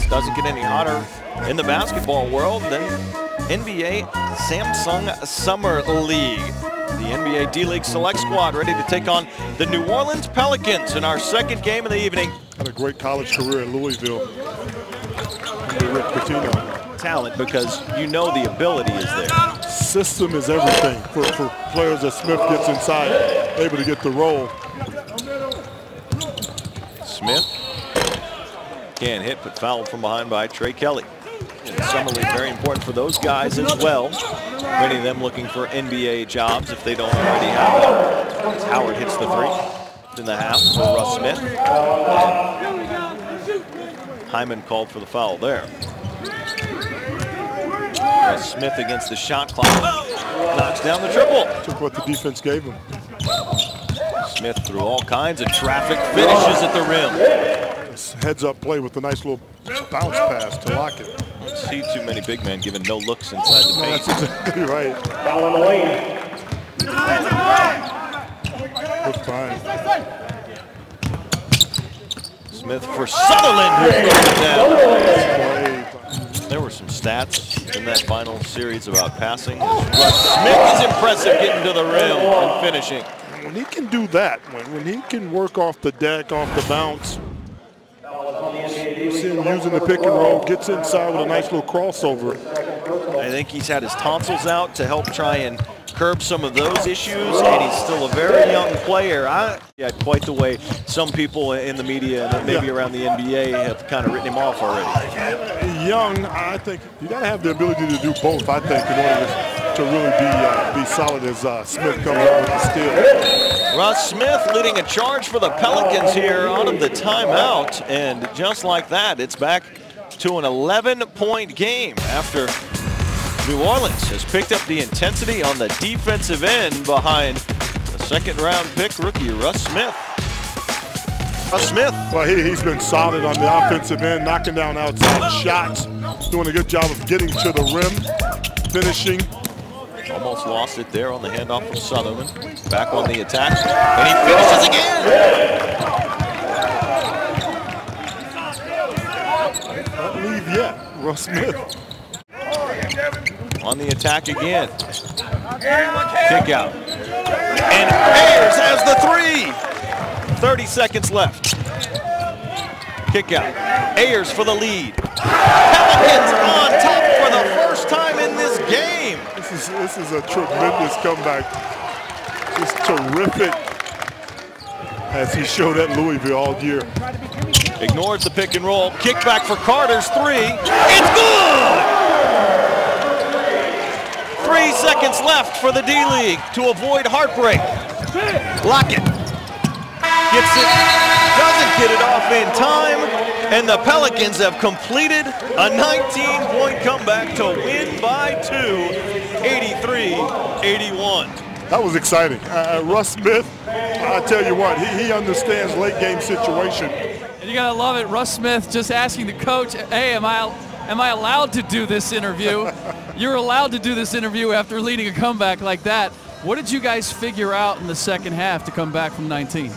doesn't get any hotter in the basketball world than NBA Samsung Summer League. The NBA D-League Select Squad ready to take on the New Orleans Pelicans in our second game of the evening. Had a great college career at Louisville. Rick Pitino. Talent, because you know the ability is there. System is everything for players that Smith gets inside, able to get the roll. Smith can't hit, but fouled from behind by Trey Kelly. And Summer League very important for those guys as well. Many of them looking for NBA jobs if they don't already have it. As Howard hits the three in the half for Russ Smith. Hyman called for the foul there. Russ Smith against the shot clock. Knocks down the triple. Took what the defense gave him. Smith through all kinds of traffic, finishes at the rim. Heads up play with a nice little bounce pass to lock it. Don't see too many big men giving no looks inside the paint. That's exactly right. Foul on the lane. Good time. Smith for Sutherland, who throws it down. There were some stats in that final series about passing. Russ Smith is impressive getting to the rim and finishing. When he can do that, when he can work off the deck, off the bounce, you see him using the pick and roll, gets inside with a nice little crossover. I think he's had his tonsils out to help try and curb some of those issues, and he's still a very young player. Yeah, quite the way some people in the media and maybe around the NBA have kind of written him off already. Young, I think you got to have the ability to do both, I think, in order to really be solid as Smith comes up with the steal. Russ Smith leading a charge for the Pelicans here out of the timeout, and just like that, it's back to an 11-point game after New Orleans has picked up the intensity on the defensive end behind the second-round pick rookie Russ Smith. Russ Smith. Well, he's been solid on the offensive end, knocking down outside shots, doing a good job of getting to the rim, finishing. Almost lost it there on the handoff from Sutherland. Back on the attack, and he finishes again. Don't leave yet, Russ Smith. On the attack again. Kick out. And Ayers has the three. 30 seconds left. Kick out. Ayers for the lead. Pelicans on top for the first time in this game. This is a tremendous comeback. Just terrific, as he showed at Louisville all year. Ignores the pick and roll. Kick back for Carter's three. It's good! 3 seconds left for the D-League to avoid heartbreak. Lockett gets it, doesn't get it off in time, and the Pelicans have completed a 19-point comeback to win by 2, 83-81. That was exciting. Russ Smith, I tell you what, he understands late game situation. And you gotta love it, Russ Smith just asking the coach, hey, am I allowed to do this interview? You're allowed to do this interview after leading a comeback like that. What did you guys figure out in the second half to come back from 19?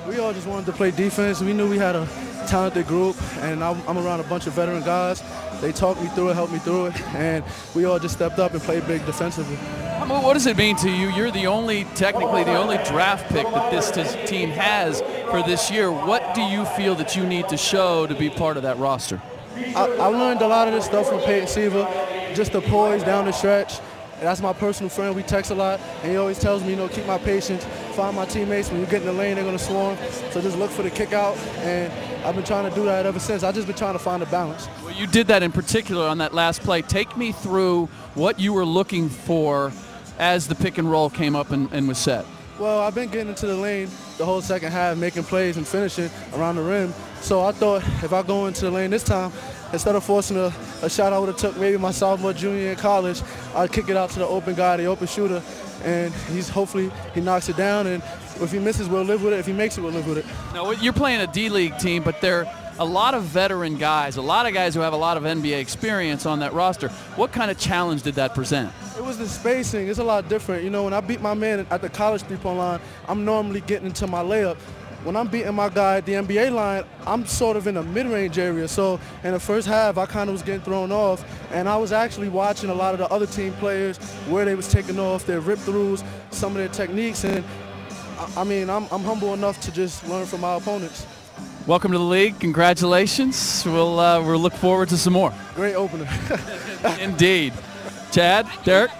We all just wanted to play defense. We knew we had a talented group, and I'm around a bunch of veteran guys. They talked me through it, helped me through it, and we all just stepped up and played big defensively. What does it mean to you? You're technically the only draft pick that this team has for this year. What do you feel that you need to show to be part of that roster? I learned a lot of this stuff from Peyton Seaver, just the poise down the stretch. And that's my personal friend. We text a lot, and he always tells me, keep my patience, find my teammates. When you get in the lane, they're going to swarm. So just look for the kick out, and I've been trying to do that ever since. I've just been trying to find a balance. Well, you did that in particular on that last play. Take me through what you were looking for as the pick and roll came up and was set. Well, I've been getting into the lane the whole second half, making plays and finishing around the rim. So I thought if I go into the lane this time, instead of forcing a shot I would have took maybe my sophomore, junior in college, I'd kick it out to the open guy, the open shooter, and hopefully he knocks it down. And if he misses, we'll live with it. If he makes it, we'll live with it. Now, you're playing a D-League team, but they're a lot of veteran guys, a lot of guys who have a lot of NBA experience on that roster. What kind of challenge did that present? It was the spacing. It's a lot different. When I beat my man at the college three-point line, I'm normally getting into my layup. when I'm beating my guy at the NBA line, I'm sort of in a mid-range area. So in the first half, I kind of was getting thrown off, and I was actually watching a lot of the other team players, where they was taking off, their rip-throughs, some of their techniques, and I mean, I'm humble enough to just learn from my opponents. Welcome to the league. Congratulations. We'll look forward to some more. Great opener. Indeed. Chad, Derek?